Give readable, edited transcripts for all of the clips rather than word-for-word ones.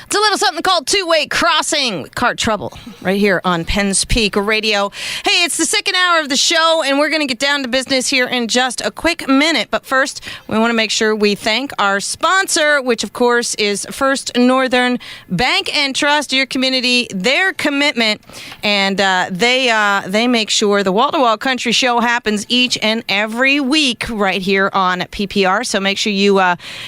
It's a little something called Two-Way Crossing with Car Trouble right here on Penn's Peak Radio. Hey, it's the second hour of the show, and we're going to get down to business here in just a quick minute. But first, we want to make sure we thank our sponsor, which, of course, is First Northern Bank and Trust, your community, their commitment. And they make sure the Wall-to-Wall Country Show happens each and every week right here on PPR. So make sure you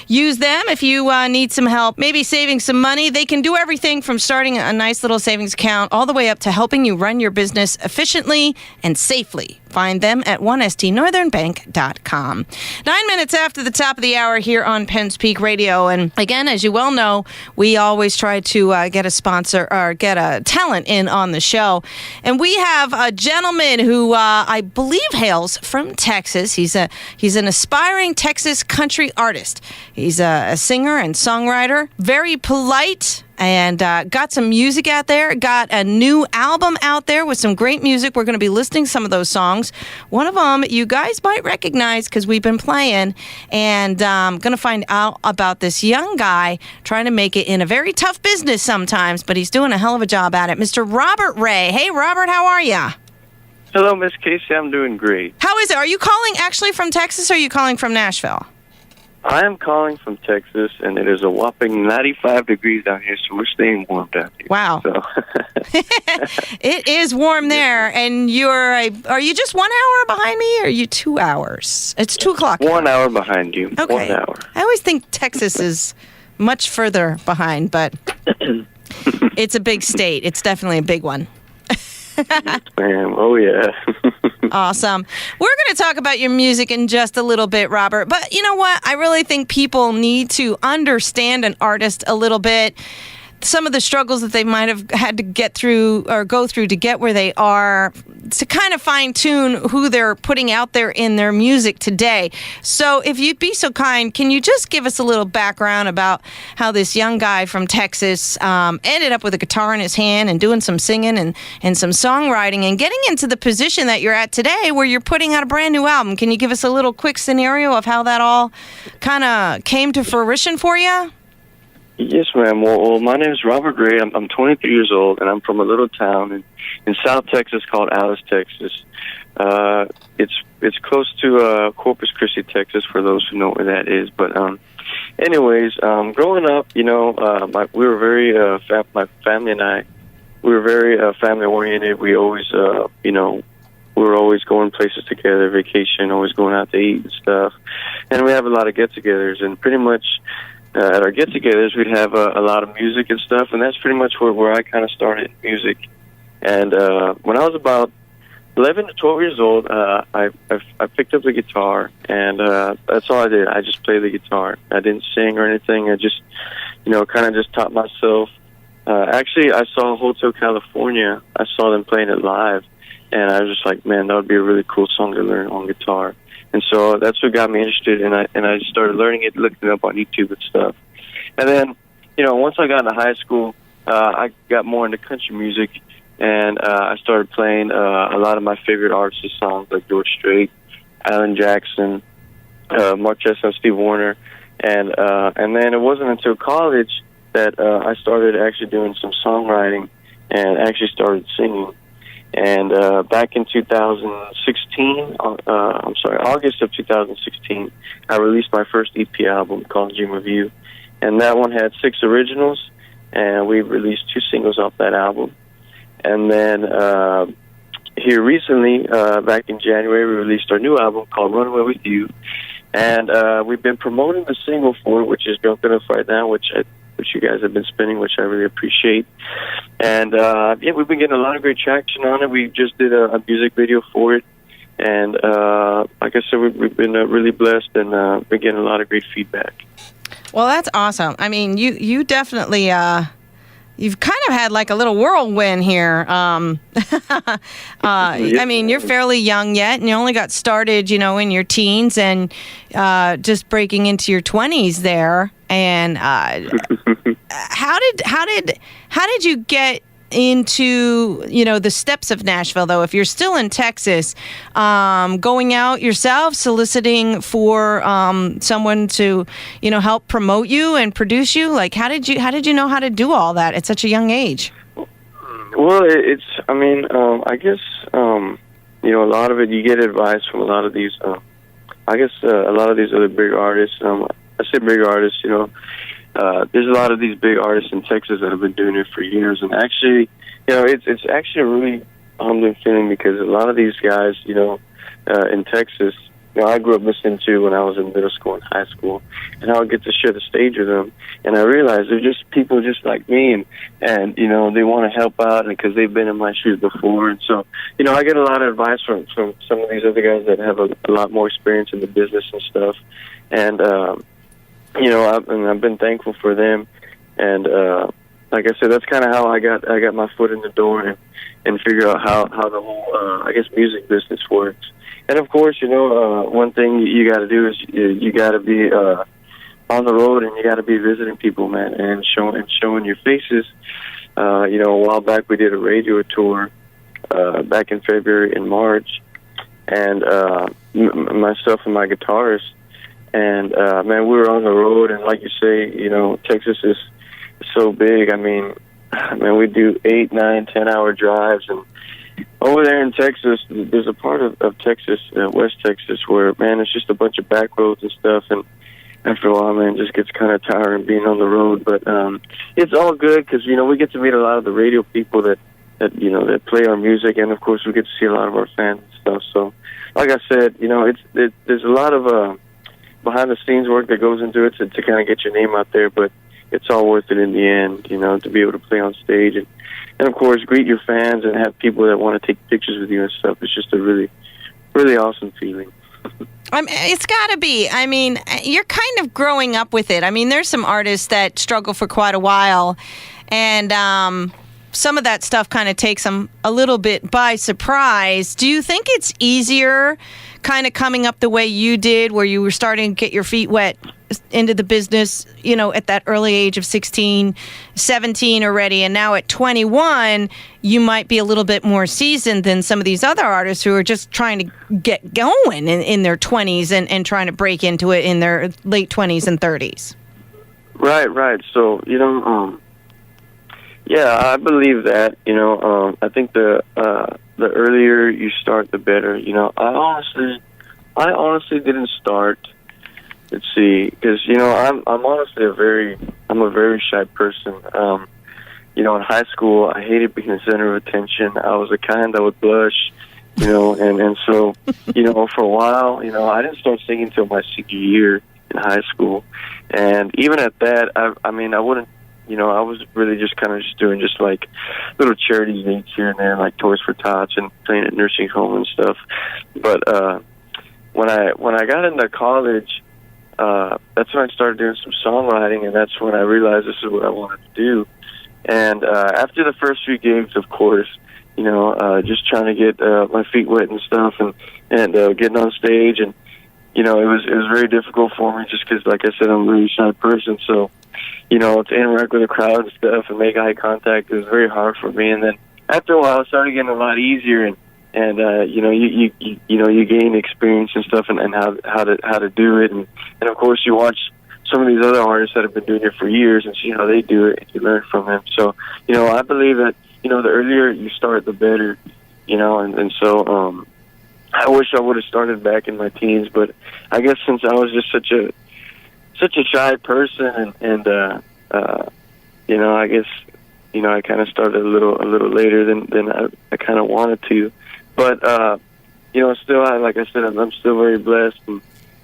use them if you need some help, maybe saving some money. They can do everything from starting a nice little savings account all the way up to helping you run your business efficiently and safely. Find them at 1stnorthernbank.com. 9 minutes after the top of the hour here on Penn's Peak Radio. And again, as you well know, we always try to get a sponsor or get a talent in on the show. And we have a gentleman who I believe hails from Texas. He's an aspiring Texas country artist. He's a singer and songwriter, very polite, and got some music out there, got a new album out there with some great music. We're going to be listing some of those songs. One of them you guys might recognize because we've been playing, and I'm going to find out about this young guy trying to make it in a very tough business sometimes, but he's doing a hell of a job at it. Mr. Robery Ray. Hey, Robert, how are you? Hello, Miss Casey. I'm doing great. How is it? Are you calling actually from Texas or are you calling from Nashville? I am calling from Texas, and it is a whopping 95 degrees out here, so we're staying warm down here. Wow. So. It is warm there, and are you just 1 hour behind me, or are you 2 hours? It's 2 o'clock. 1 hour behind you. Okay. 1 hour. I always think Texas is much further behind, but it's a big state. It's definitely a big one. Yes, ma'am. Oh, yeah. Awesome. We're going to talk about your music in just a little bit, Robert. But you know what? I really think people need to understand an artist a little bit. Some of the struggles that they might have had to get through or go through to get where they are, to kind of fine-tune who they're putting out there in their music today. So if you'd be so kind, can you just give us a little background about how this young guy from Texas ended up with a guitar in his hand and doing some singing and some songwriting and getting into the position that you're at today where you're putting out a brand new album? Can you give us a little quick scenario of how that all kind of came to fruition for you? Yes, ma'am. Well, my name is Robery Ray. I'm 23 years old, and I'm from a little town in South Texas called Alice, Texas. It's close to Corpus Christi, Texas, for those who know where that is. But anyways, growing up, we were very my family and I, we were very family oriented. We always, we were always going places together, vacation, always going out to eat and stuff. And we have a lot of get-togethers, and pretty much. At our get-togethers, we'd have a lot of music and stuff, and that's pretty much where I kind of started music. And when I was about 11 to 12 years old, I picked up the guitar, and that's all I did. I just played the guitar. I didn't sing or anything. I just, kind of just taught myself. Actually, I saw Hotel California. I saw them playing it live, and I was just like, man, that would be a really cool song to learn on guitar. And so that's what got me interested, and I started learning it, looking it up on YouTube and stuff. And then, once I got into high school, I got more into country music, and I started playing a lot of my favorite artists' songs like George Strait, Alan Jackson, Mark Chestnut, Steve Wariner, and then it wasn't until college that I started actually doing some songwriting and actually started singing. And back in August of 2016, I released my first EP album called Dream of You. And that one had 6 originals, and we released 2 singles off that album. And then here recently, back in January, we released our new album called Runaway With You. And we've been promoting the single for it, which is Jumping Up Right Now, which you guys have been spinning, which I really appreciate. And we've been getting a lot of great traction on it. We just did a music video for it, and like I said, we've been really blessed and been getting a lot of great feedback. Well, that's awesome. I mean, you definitely you've kind of had like a little whirlwind here. I mean, you're fairly young yet, and you only got started, in your teens and just breaking into your 20s there. And how did you get into, the steps of Nashville, though? If you're still in Texas, going out yourself, soliciting for someone to, help promote you and produce you, like how did you know how to do all that at such a young age? Well, I guess, a lot of it, you get advice from a lot of these, a lot of these other big artists. I say big artists, there's a lot of these big artists in Texas that have been doing it for years. And actually, it's actually a really humbling feeling because a lot of these guys, in Texas, I grew up listening to when I was in middle school and high school, and I would get to share the stage with them. And I realized they're just people just like me, and they want to help out because they've been in my shoes before. And so, I get a lot of advice from some of these other guys that have a lot more experience in the business and stuff. And, I've been thankful for them. And, like I said, that's kind of how I got my foot in the door and figure out how the whole, music business works. And of course, one thing you got to do is you got to be on the road, and you got to be visiting people, man, and showing your faces. A while back we did a radio tour back in February and March, and myself and my guitarist, and man, we were on the road, and like you say, Texas is so big. I mean, we do 8, 9, 10-hour drives, and over there in Texas, there's a part of Texas, West Texas, where, man, it's just a bunch of back roads and stuff, and after a while, man, it just gets kind of tiring being on the road. But it's all good because, we get to meet a lot of the radio people that play our music, and, of course, we get to see a lot of our fans and stuff. So, like I said, there's a lot of behind-the-scenes work that goes into it to kind of get your name out there, but it's all worth it in the end, to be able to play on stage and of course, greet your fans and have people that want to take pictures with you and stuff. It's just a really, really awesome feeling. It's got to be. I mean, you're kind of growing up with it. I mean, there's some artists that struggle for quite a while, and some of that stuff kind of takes them a little bit by surprise. Do you think it's easier kind of coming up the way you did, where you were starting to get your feet wet into the business, at that early age of 16, 17 already, and now at 21, you might be a little bit more seasoned than some of these other artists who are just trying to get going in their 20s and trying to break into it in their late 20s and 30s? Right. So, yeah, I believe that, I think the earlier you start, the better. I honestly didn't start. Let's see, because I'm honestly a very shy person. In high school, I hated being the center of attention. I was the kind that would blush, and so for a while, I didn't start singing until my senior year in high school, and even at that, I wouldn't. I was really just kind of doing like little charity events here and there, like Toys for Tots and playing at nursing home and stuff. But when I got into college, that's when I started doing some songwriting, and that's when I realized this is what I wanted to do. And after the first few gigs, of course, just trying to get my feet wet and stuff, and getting on stage, and it was very difficult for me just because, like I said, I'm a really shy person, so. To interact with the crowd and stuff and make eye contact, it was very hard for me. And then after a while, it started getting a lot easier, and you gain experience and stuff, and how to do it, and of course you watch some of these other artists that have been doing it for years and see how they do it, and you learn from them. So I believe that the earlier you start, the better. And so I wish I would have started back in my teens, but I guess since I was just such a shy person, and I guess I kind of started a little later than I kind of wanted to, but still, like I said, I'm still very blessed,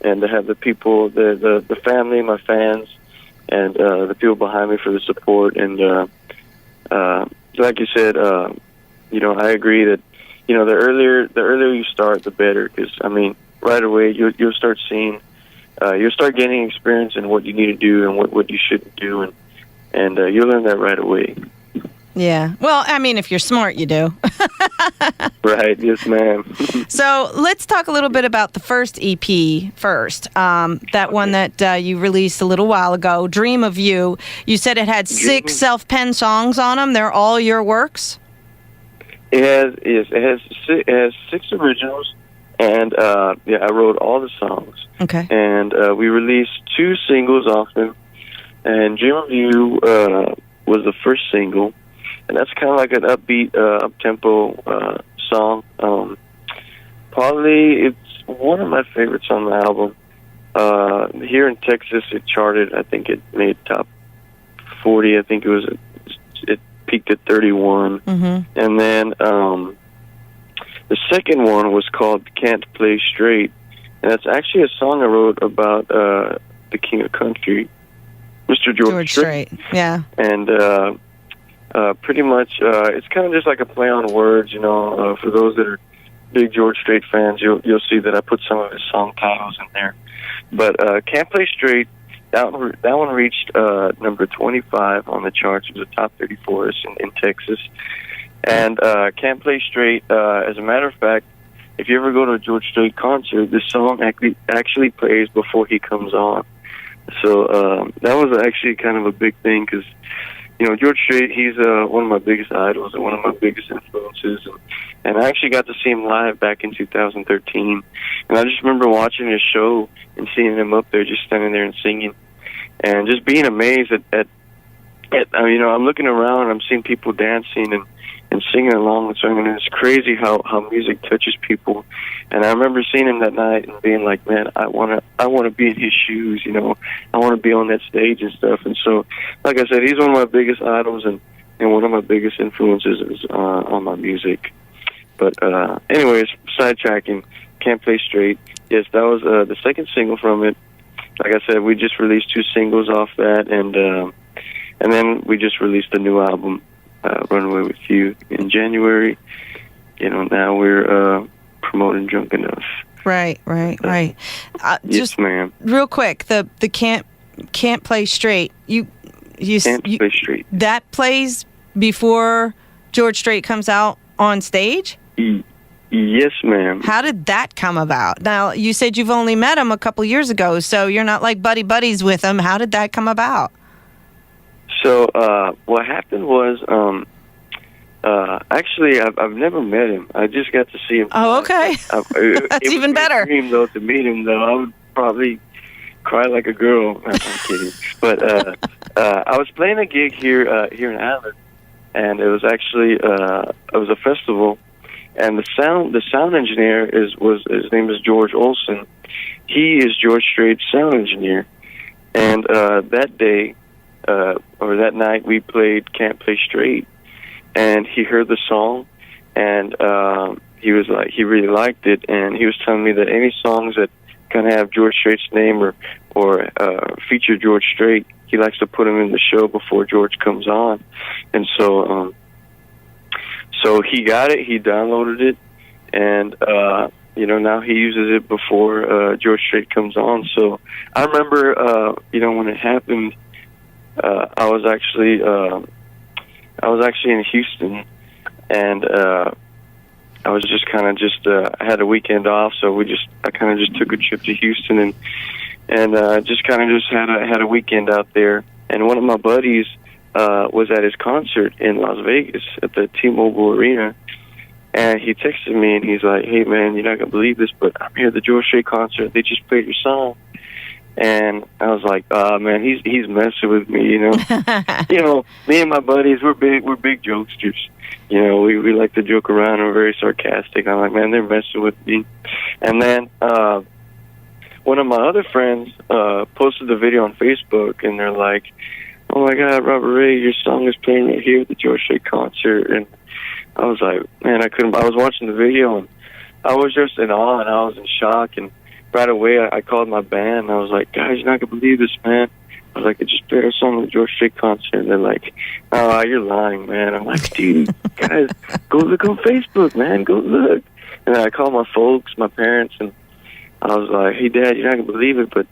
and to have the people, the family, my fans, and the people behind me for the support, and like you said, I agree that the earlier you start, the better, because right away you'll start seeing. You'll start gaining experience in what you need to do and what you shouldn't do, and you'll learn that right away. Yeah. Well, if you're smart, you do. Right, yes, ma'am. So let's talk a little bit about the first EP first. That one that you released a little while ago, Dream of You. You said it had 6 self-penned songs on them. They're all your works? It has 6 originals, and I wrote all the songs. Okay. And we released 2 singles off them, and Dream of You was the first single, and that's kind of like an upbeat, up-tempo song. Probably it's one of my favorites on the album. Here in Texas, it charted. I think it made top 40. I think it peaked at 31. Mm-hmm. And then the second one was called Can't Play Straight, and that's actually a song I wrote about the King of Country, Mr. George Strait. Yeah. And pretty much, it's kind of just like a play on words, for those that are big George Strait fans, you'll see that I put some of his song titles in there. But Can't Play Straight, that one reached number 25 on the charts. It was a top 30 for us in Texas. And Can't Play Straight, as a matter of fact, if you ever go to a George Strait concert, this song actually plays before he comes on. So that was actually kind of a big thing because, George Strait, he's one of my biggest idols and one of my biggest influences. And I actually got to see him live back in 2013. And I just remember watching his show and seeing him up there just standing there and singing. And just being amazed at I'm looking around and I'm seeing people dancing and singing along with song, and it's crazy how music touches people. And I remember seeing him that night and being like, man, I wanna be in his shoes, I wanna be on that stage and stuff. And so, like I said, he's one of my biggest idols and one of my biggest influences on my music. But anyways, sidetracking, Can't Play Straight. Yes, that was the second single from it. Like I said, we just released 2 singles off that, and then we just released a new album, Run Away With You, in January. Now we're promoting Drunk Enough. Right. Yes, Just ma'am. Real quick, the Can't Play Straight. You Play Straight. That plays before George Strait comes out on stage? Yes, ma'am. How did that come about? Now, you said you've only met him a couple years ago, so you're not like buddies with him. How did that come about? So what happened was, actually, I've never met him. I just got to see him. Oh, okay. That's even better. It was my dream, though, to meet him, though. I would probably cry like a girl. No, I'm kidding. But I was playing a gig here in Allen, and it was actually it was a festival, and the sound engineer his name is George Olson. He is George Strait's sound engineer, and that day. Or that night we played Can't Play Straight, and he heard the song, and he was like, he really liked it, and he was telling me that any songs that kind of have George Strait's name or feature George Strait, he likes to put them in the show before George comes on. And so he got it, he downloaded it, and now he uses it before George Strait comes on. So I remember when it happened, I was actually in Houston, and I was just I had a weekend off, so I kind of just took a trip to Houston and just had a weekend out there. And one of my buddies was at his concert in Las Vegas at the T-Mobile Arena, and he texted me and he's like, "Hey man, you're not gonna believe this, but I'm here at the George Strait concert. They just played your song." And I was like, man, he's messing with me, Me and my buddies, we're big jokesters. We like to joke around and we're very sarcastic. I'm like, man, they're messing with me. And then one of my other friends posted the video on Facebook, and they're like, "Oh my God, Robery Ray, your song is playing right here at the George Strait concert." And I was like, man, I was watching the video and I was just in awe and I was in shock. And right away, I called my band, and I was like, "Guys, you're not going to believe this, man." I was like, "I just played our song at the George Strait concert." And they're like, "Oh, you're lying, man." I'm like, "Dude, guys, go look on Facebook, man. Go look." And then I called my folks, my parents, and I was like, "Hey, Dad, you're not going to believe it, but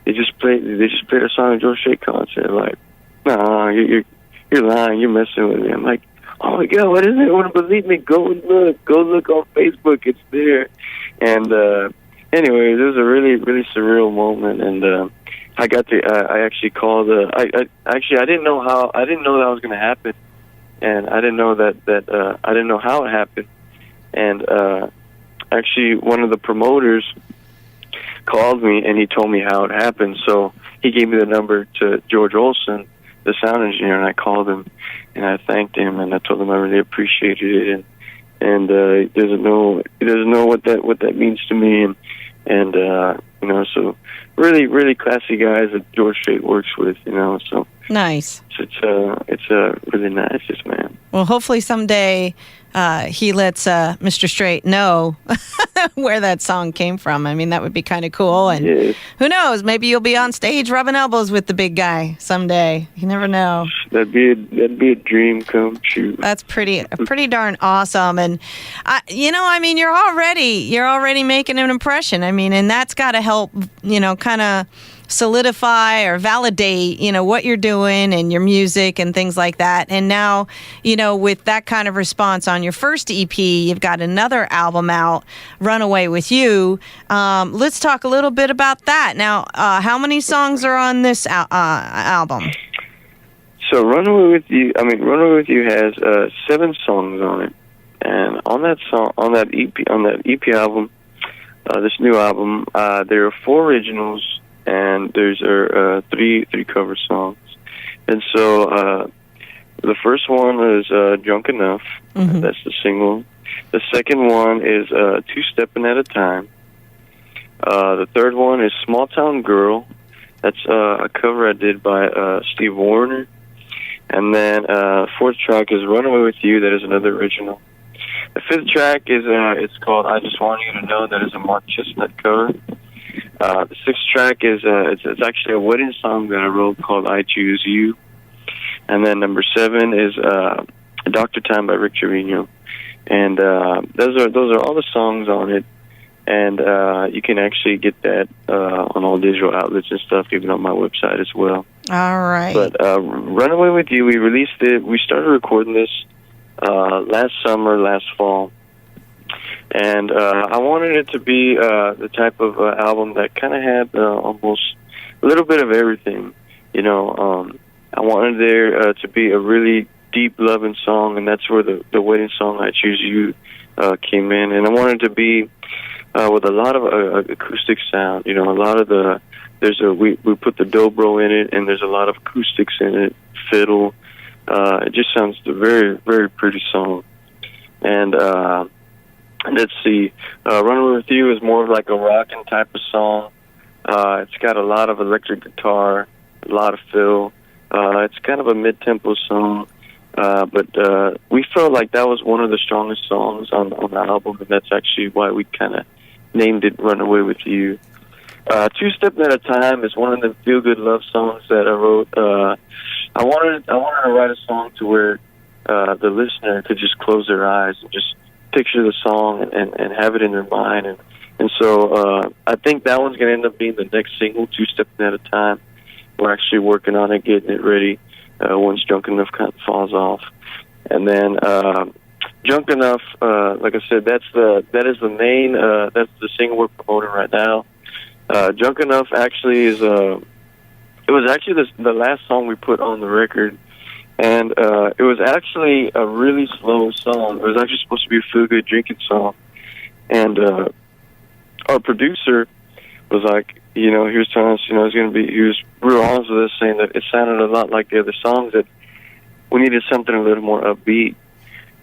they just played our song at the George Strait concert." They're like, "No, you're lying. You're messing with me." I'm like, "Oh, "Oh my God, what is it? Want to believe me? Go and look. Go look on Facebook. It's there." And anyways, it was a really, really surreal moment. And I got to. I actually called. I didn't know how. I didn't know that was going to happen, and I didn't know that. I didn't know how it happened. And actually, one of the promoters called me and he told me how it happened. So he gave me the number to George Olson, the sound engineer, and I called him and I thanked him and I told him I really appreciated it, and he doesn't know what that means to me, and so really, really classy guys that George Strait works with, so nice. It's really nice, yes, man. Well, hopefully someday he lets Mr. Strait know where that song came from. I mean, that would be kind of cool. And yes. Who knows? Maybe you'll be on stage rubbing elbows with the big guy someday. You never know. That'd be a dream come true. That's pretty darn awesome. And you're already making an impression. I mean, and that's got to help, kind of solidify or validate, what you're doing and your music and things like that. And now, with that kind of response on your first EP, you've got another album out, Runaway With You. Let's talk a little bit about that. Now, how many songs are on this album? So Runaway With You has 7 songs on it. And on that EP album, this new album, there are 4 originals, and there's 3 cover songs. And so the first one is Drunk Enough. Mm-hmm. That's the single. The second one is Two Steppin' at a Time. The third one is Small Town Girl. That's a cover I did by Steve Wariner. And then fourth track is Runaway With You. That is another original. The fifth track is it's called I Just Want You to Know. That is a Mark Chestnut cover. The sixth track is it's actually a wedding song that I wrote called I Choose You. And then number 7 is Doctor Time by Rick Trevino. And those are all the songs on it. And you can actually get that on all digital outlets and stuff, even on my website as well. All right. But Runaway With You, we released it. We started recording this last fall. And I wanted it to be the type of album that kind of had almost a little bit of everything. I wanted there to be a really deep, loving song, and that's where the wedding song I Choose You came in. And I wanted to be with a lot of acoustic sound. A lot of we put the dobro in it, and there's a lot of acoustics in it, fiddle. It just sounds a very, very pretty song. And let's see, Runaway With You is more of like a rockin' type of song. It's got a lot of electric guitar, a lot of fill. It's kind of a mid-tempo song, but we felt like that was one of the strongest songs on the album, and that's actually why we kind of named it Runaway With You. Two Step at a Time is one of the feel-good love songs that I wrote. I wanted to write a song to where the listener could just close their eyes and just picture the song and have it in their mind. And so I think that one's going to end up being the next single, Two Stepping at a Time. We're actually working on it, getting it ready once Drunk Enough kind of falls off. And then Drunk Enough, like I said, that's the single we're promoting right now. Drunk Enough actually is it was actually the last song we put on the record, and it was actually a really slow song. It was actually supposed to be a feel-good drinking song, and our producer was like, he was telling us, he was real honest with us, saying that it sounded a lot like the other songs, that we needed something a little more upbeat.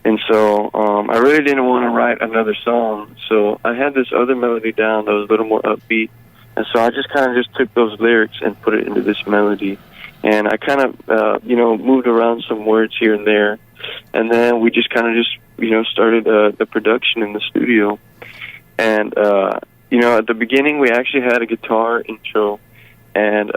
And so I really didn't want to write another song, so I had this other melody down that was a little more upbeat. And so I just kind of took those lyrics and put it into this melody. And I kind of, moved around some words here and there. And then we just kind of started the production in the studio. And, at the beginning we actually had a guitar intro. And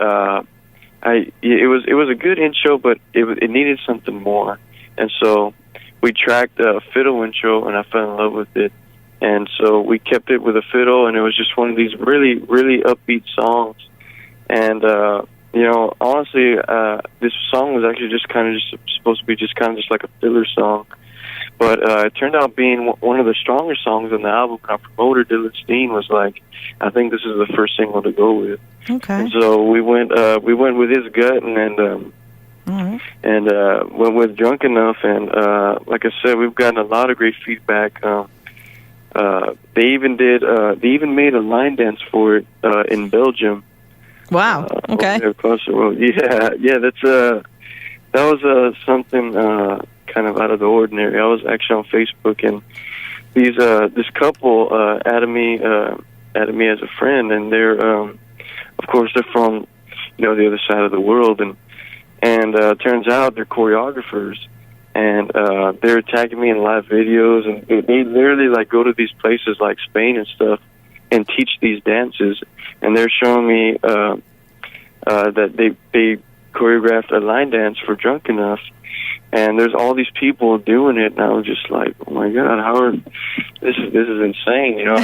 it was a good intro, but it needed something more. And so we tracked a fiddle intro, and I fell in love with it. And so we kept it with a fiddle, and it was just one of these really, really upbeat songs. And honestly, this song was actually just supposed to be just like a filler song. But it turned out being one of the stronger songs on the album. Our promoter, Dylan Steen, was like, I think this is the first single to go with. Okay. And so we went with his gut and went with Drunk Enough. And like I said, we've gotten a lot of great feedback. They even made a line dance for it in Belgium. Wow. Okay. Over there across the road. Yeah. That was something kind of out of the ordinary. I was actually on Facebook, and this couple added me as a friend, and they're of course they're from the other side of the world, and turns out they're choreographers, and they're tagging me in live videos, and they literally like go to these places like Spain and stuff and teach these dances, and they're showing me that they choreographed a line dance for Drunk Enough. And there's all these people doing it, and I was just like, "Oh my God, this is insane!" And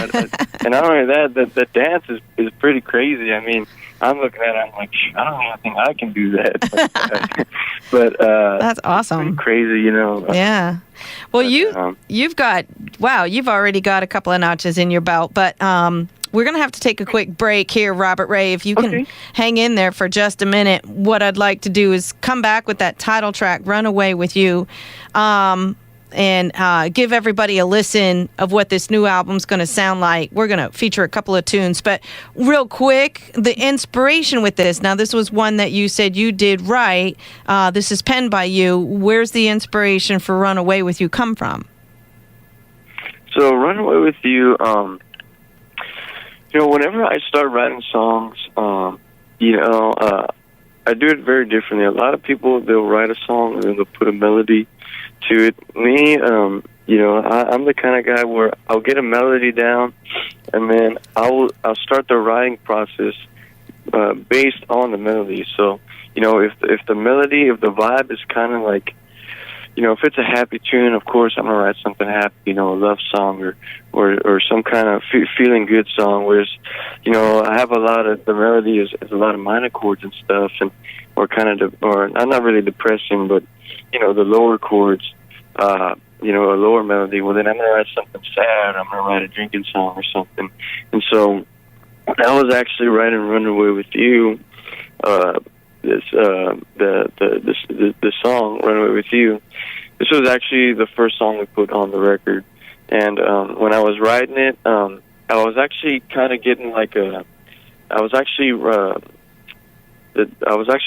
not only that, the dance is pretty crazy. I mean, I'm looking at it, I'm like, I don't even think I can do that. but that's awesome. Crazy, Yeah. Well, you've already got a couple of notches in your belt, but we're going to have to take a quick break here, Robert Ray. If you can hang in there for just a minute, what I'd like to do is come back with that title track, Run Away With You, and give everybody a listen of what this new album's going to sound like. We're going to feature a couple of tunes, but real quick, the inspiration with this. Now, this was one that you said you did right. This is penned by you. Where's the inspiration for Run Away With You come from? So, Run Away With You... whenever I start writing songs, I do it very differently. A lot of people, they'll write a song and then they'll put a melody to it. Me, I'm the kind of guy where I'll get a melody down, and then I'll start the writing process based on the melody. So, if the melody, if the vibe is kind of like, if it's a happy tune, of course I'm gonna write something happy, a love song or some kind of feeling good song. Whereas, I have a lot of the melody is a lot of minor chords and stuff, or I'm not really depressing, but the lower chords, a lower melody. Well, then I'm gonna write something sad. I'm gonna write a drinking song or something. And so I was actually writing "Run Away With You." The song "Run Away With You." This was actually the first song we put on the record, and when I was writing it, I was actually kind of getting I was actually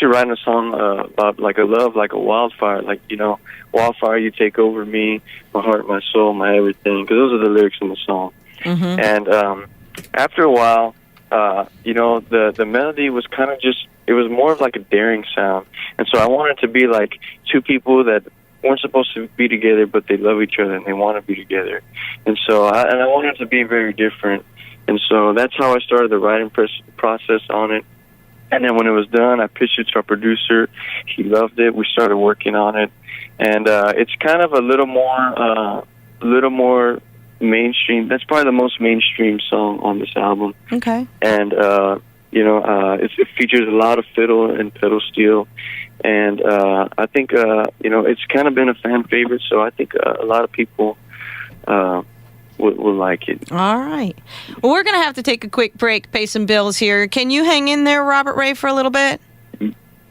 writing a song about like a love, like a wildfire, wildfire, you take over me, my heart, my soul, my everything, because those are the lyrics in the song. Mm-hmm. And after a while, the melody was kind of it was more of like a daring sound. And so I wanted to be like two people that weren't supposed to be together, but they love each other and they want to be together. And so I wanted to be very different. And so that's how I started the writing process on it. And then when it was done, I pitched it to our producer. He loved it. We started working on it. And it's kind of a little more mainstream. That's probably the most mainstream song on this album. Okay. And it features a lot of fiddle and pedal steel, and I think it's kind of been a fan favorite. So I think a lot of people will like it. All right. Well, we're going to have to take a quick break, pay some bills here. Can you hang in there, Robert Ray, for a little bit?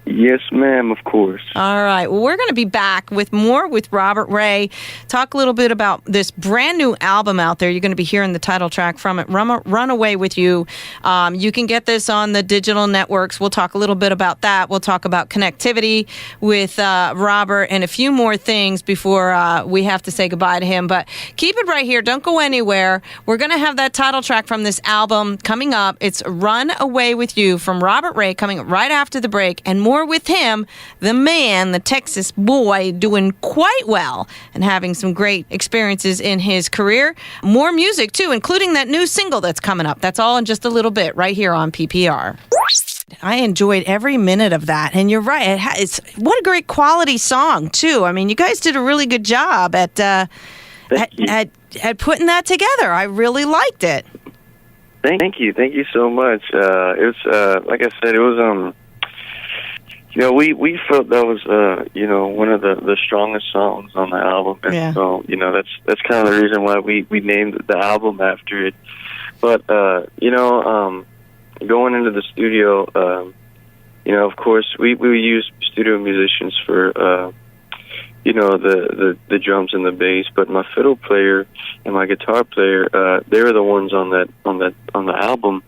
Yes, ma'am, of course. All right. Well, we're going to be back with more with Robert Ray. Talk a little bit about this brand new album out there. You're going to be hearing the title track from it, Run Away With You. You can get this on the digital networks. We'll talk a little bit about that. We'll talk about connectivity with Robert and a few more things before we have to say goodbye to him. But keep it right here. Don't go anywhere. We're going to have that title track from this album coming up. It's Run Away With You from Robert Ray coming right after the break, and more with him, the man, the Texas boy, doing quite well and having some great experiences in his career. More music, too, including that new single that's coming up. That's all in just a little bit right here on PPR. I enjoyed every minute of that. And you're right. It's what a great quality song, too. I mean, you guys did a really good job at putting that together. I really liked it. Thank you so much. It was like I said, it was we felt that was one of the strongest songs on the album, and so that's kind of the reason why we named the album after it. But going into the studio, of course we use studio musicians for the drums and the bass, but my fiddle player and my guitar player, they were the ones on the album,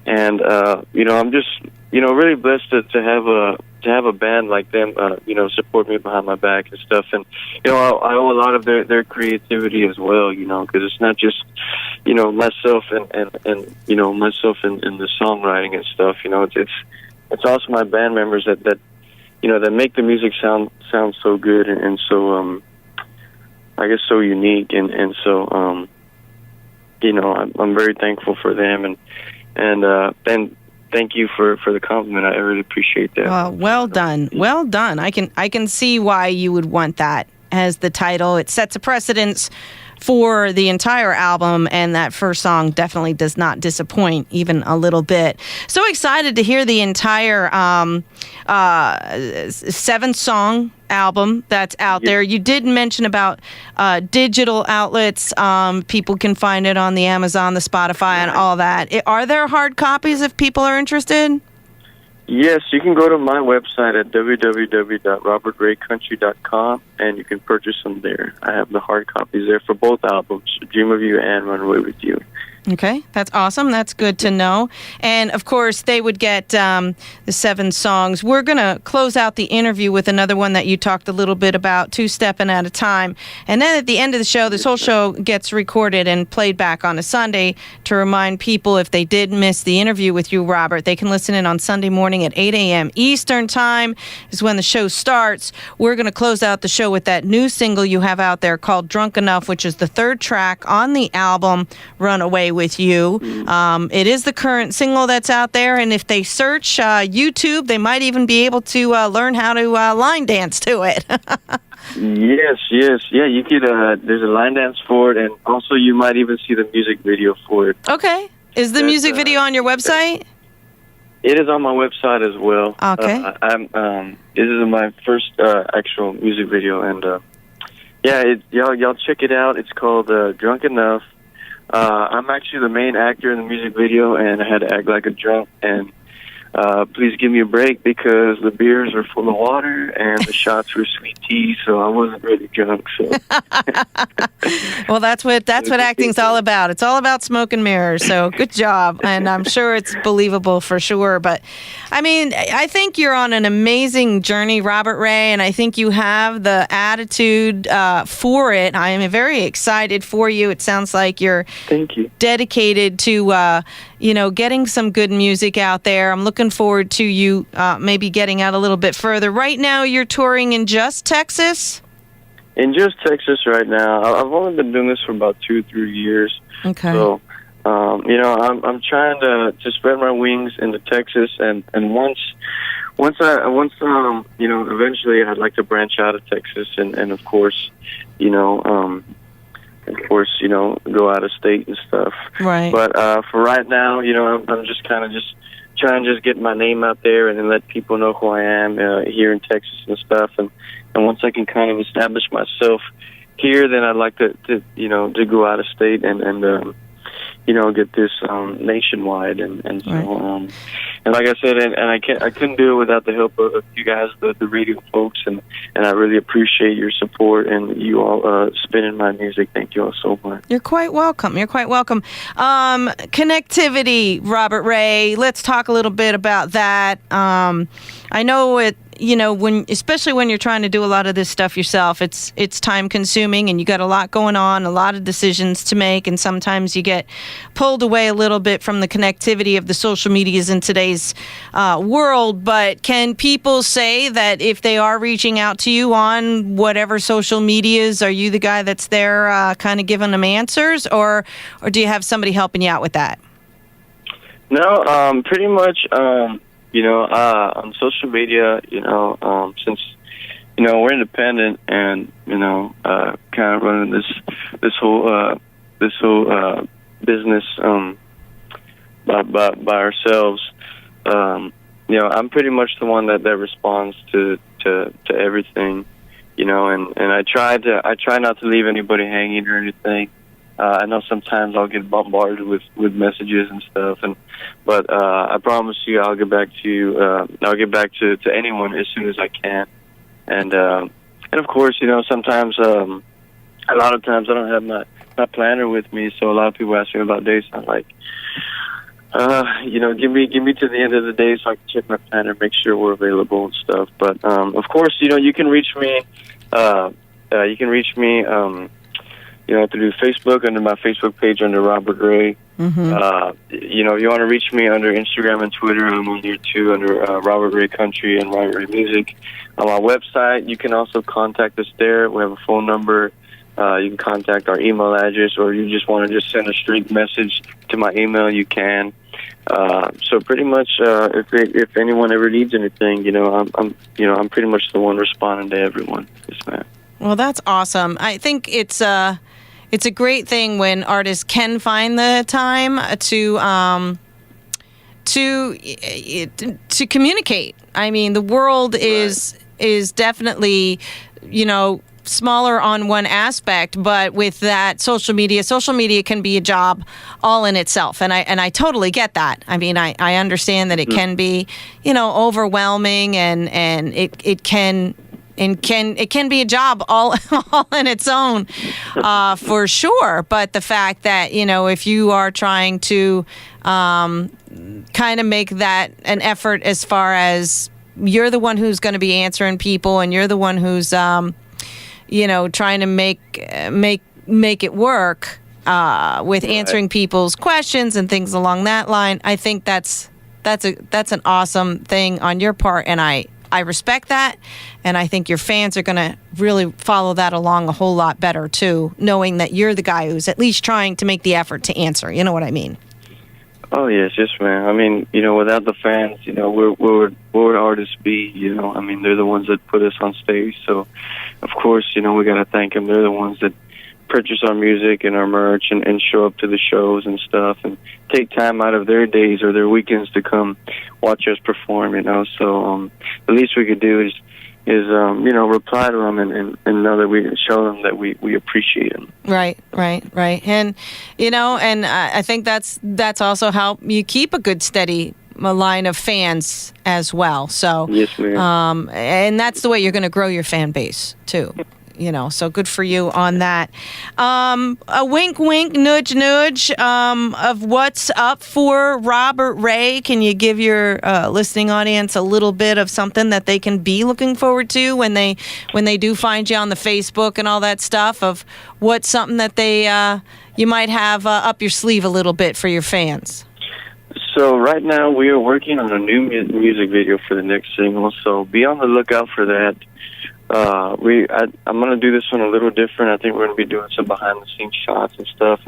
and I'm just really blessed to have a band like them, support me behind my back and stuff. And, I owe a lot of their creativity as well, because it's not just, myself and myself in the songwriting and stuff. It's also my band members that make the music sound so good and so, I guess so unique. And so, I'm very thankful for them and thank you for the compliment. I really appreciate that. Well done. Well done. I can see why you would want that as the title. It sets a precedence for the entire album, and that first song definitely does not disappoint even a little bit. So excited to hear the entire 7-song album that's out there. You did mention about digital outlets. People can find it on the Amazon, the Spotify, and all that. Are there hard copies if people are interested? Yes, you can go to my website at www.robertraycountry.com, and you can purchase them there. I have the hard copies there for both albums, Dream of You and Run Away With You. Okay, that's awesome. That's good to know. And, of course, they would get the 7 songs. We're going to close out the interview with another one that you talked a little bit about, Two-Steppin' at a Time. And then at the end of the show, this whole show gets recorded and played back on a Sunday to remind people if they did miss the interview with you, Robert, they can listen in on Sunday morning at 8 a.m. Eastern Time is when the show starts. We're going to close out the show with that new single you have out there called Drunk Enough, which is the 3rd track on the album, Run Away With You. It is the current single that's out there, and if they search YouTube, they might even be able to learn how to line dance to it. Yes. Yeah, you could, there's a line dance for it, and also you might even see the music video for it. Okay. Is the music video on your website? It is on my website as well. Okay. This is my first actual music video, and y'all check it out. It's called Drunk Enough. I'm actually the main actor in the music video, and I had to act like a drunk. And please give me a break because the beers are full of water and the shots were sweet tea, so I wasn't really drunk. So. Well, that's what acting's all about. It's all about smoke and mirrors. So good job, and I'm sure it's believable for sure. But I mean, I think you're on an amazing journey, Robert Ray, and I think you have the attitude for it. I am very excited for you. It sounds like you're dedicated to getting some good music out there. I'm looking forward to you maybe getting out a little bit further. Right now, you're touring in just Texas? In just Texas right now. I've only been doing this for about 2 or 3 years. Okay. So, I'm trying to spread my wings into Texas, and once eventually I'd like to branch out of Texas, and of course, go out of state and stuff. Right. But for right now, I'm just kind of just trying to get my name out there and let people know who I am here in Texas and stuff. And once I can kind of establish myself here, then I'd like to go out of state and get this nationwide. And so and like I said, and I couldn't do it without the help of you guys, the radio folks, and I really appreciate your support and you all spinning my music. Thank you all so much. You're quite welcome. Connectivity, Robert Ray. Let's talk a little bit about that. I know it. Especially when you're trying to do a lot of this stuff yourself, it's time consuming and you got a lot going on, a lot of decisions to make, and sometimes you get pulled away a little bit from the connectivity of the social medias in today's world. But can people say that if they are reaching out to you on whatever social medias, are you the guy that's there kind of giving them answers, or do you have somebody helping you out with that? No, pretty much. On social media, since, we're independent and, kind of running this whole business, by ourselves, I'm pretty much the one that responds to everything, and I try not to leave anybody hanging or anything. I know sometimes I'll get bombarded with messages and stuff, but I promise you I'll get back to you. I'll get back to anyone as soon as I can, and of course, sometimes a lot of times I don't have my planner with me, so a lot of people ask me about dates. I'm like, give me to the end of the day so I can check my planner, make sure we're available and stuff. But of course, you can reach me. Through Facebook under my Facebook page under Robery Ray. Mm-hmm. If you want to reach me under Instagram and Twitter, I'm on there too under Robery Ray Country and Robery Ray Music. On my website, you can also contact us there. We have a phone number. You can contact our email address, or you just want to just send a straight message to my email, you can. So pretty much, if anyone ever needs anything, I'm pretty much the one responding to everyone. Yes, ma'am. Well, that's awesome. I think it's a great thing when artists can find the time to communicate. I mean, the world is definitely, smaller on one aspect, but with that social media can be a job all in itself, and I totally get that. I mean, I understand that it can be, overwhelming, and it can be a job all in its own, for sure. But the fact that, if you are trying to kind of make that an effort, as far as you're the one who's going to be answering people, and you're the one who's trying to make it work with answering people's questions and things along that line, I think that's an awesome thing on your part, and I respect that, and I think your fans are going to really follow that along a whole lot better too, knowing that you're the guy who's at least trying to make the effort to answer. You know what I mean? Oh yes, man. I mean, without the fans, where would artists be? I mean, they're the ones that put us on stage, so of course, we got to thank them. They're the ones that purchase our music and our merch and show up to the shows and stuff, and take time out of their days or their weekends to come watch us perform. So the least we could do is reply to them and know that we show them that we appreciate them. Right. And and I think that's also how you keep a good steady line of fans as well. So yes, ma'am. And that's the way you're going to grow your fan base too. So good for you on that. A wink, wink, nudge, nudge of what's up for Robert Ray. Can you give your listening audience a little bit of something that they can be looking forward to when they do find you on the Facebook and all that stuff, of what's something that you might have up your sleeve a little bit for your fans? So right now we are working on a new music video for the next single, so be on the lookout for that. I'm going to do this one a little different. I think we're going to be doing some behind-the-scenes shots and stuff,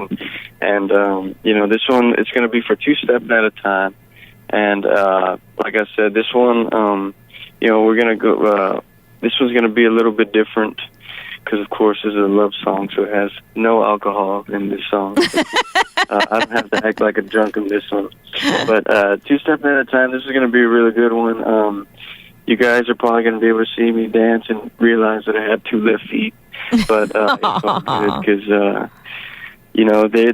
and this one, it's going to be for two steps at a time. And like I said, this one, we're going to go. This one's going to be a little bit different because, of course, this is a love song, so it has no alcohol in this song. I don't have to act like a drunk in this one. But two steps at a time. This is going to be a really good one. You guys are probably going to be able to see me dance and realize that I have two left feet, but it's all good because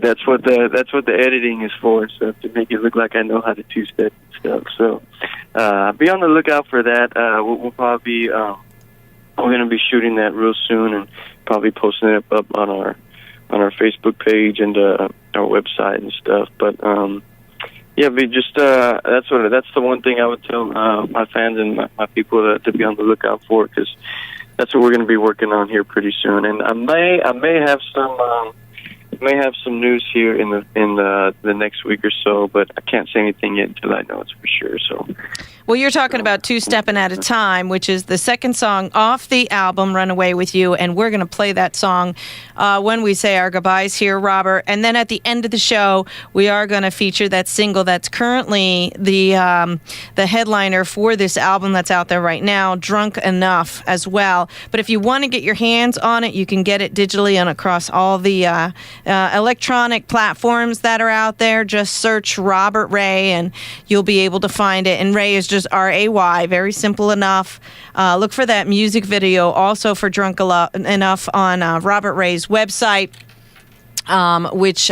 that's what the editing is for, so to make it look like I know how to two-step and stuff. So be on the lookout for that. We'll probably be we're going to be shooting that real soon and probably posting it up on our Facebook page and our website and stuff. But yeah, but just that's the one thing I would tell my fans and my people to be on the lookout for, because that's what we're going to be working on here pretty soon. And I may have some news here in the next week or so, but I can't say anything yet until I know it's for sure. So. Well, you're talking about Two Steppin' at a Time, which is the second song off the album, Runaway With You, and we're going to play that song when we say our goodbyes here, Robert. And then at the end of the show, we are going to feature that single that's currently the headliner for this album that's out there right now, Drunk Enough, as well. But if you want to get your hands on it, you can get it digitally and across all the electronic platforms that are out there. Just search Robert Ray, and you'll be able to find it. And Ray is just just Ray. Very simple enough. Look for that music video also for Drunk Enough on Robert Ray's website. Which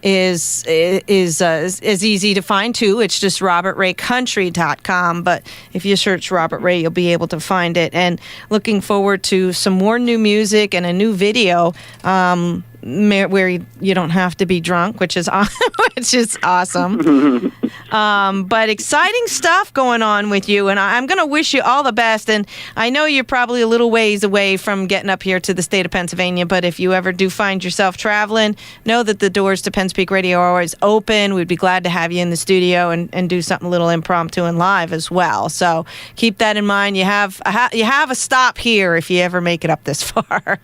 is easy to find too. It's just robertraycountry.com. But if you search Robert Ray, you'll be able to find it. And looking forward to some more new music and a new video where you don't have to be drunk, which is awesome. But exciting stuff going on with you, and I'm going to wish you all the best. And I know you're probably a little ways away from getting up here to the state of Pennsylvania, but if you ever do find yourself traveling, know that the doors to Penn Speak Radio are always open. We'd be glad to have you in the studio and do something a little impromptu and live as well. So keep that in mind. You have a stop here if you ever make it up this far.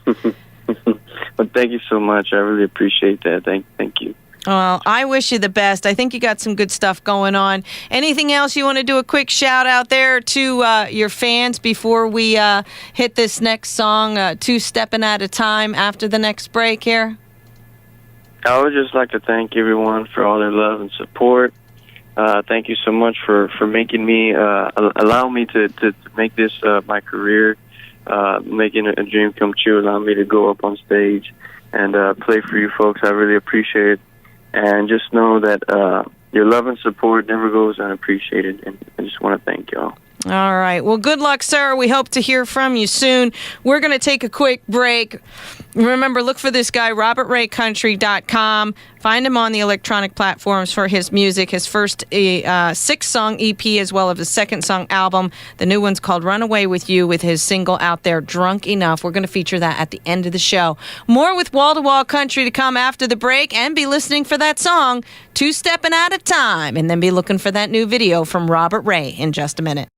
Well, thank you so much. I really appreciate that. Thank you. Well, I wish you the best. I think you got some good stuff going on. Anything else you want to do a quick shout out there to your fans before we hit this next song, Two Stepping at a Time, after the next break here? I would just like to thank everyone for all their love and support. Thank you so much for making me, allow me to make this my career. Making a dream come true, allowing me to go up on stage and play for you folks. I really appreciate it. And just know that your love and support never goes unappreciated. And I just want to thank y'all. All right. Well, good luck, sir. We hope to hear from you soon. We're going to take a quick break. Remember, look for this guy, robertraycountry.com. Find him on the electronic platforms for his music, his first 6-song EP as well as his second-song album. The new one's called Runaway With You with his single out there, Drunk Enough. We're going to feature that at the end of the show. More with Wall to Wall Country to come after the break, and be listening for that song, Two Stepping at a Time, and then be looking for that new video from Robert Ray in just a minute.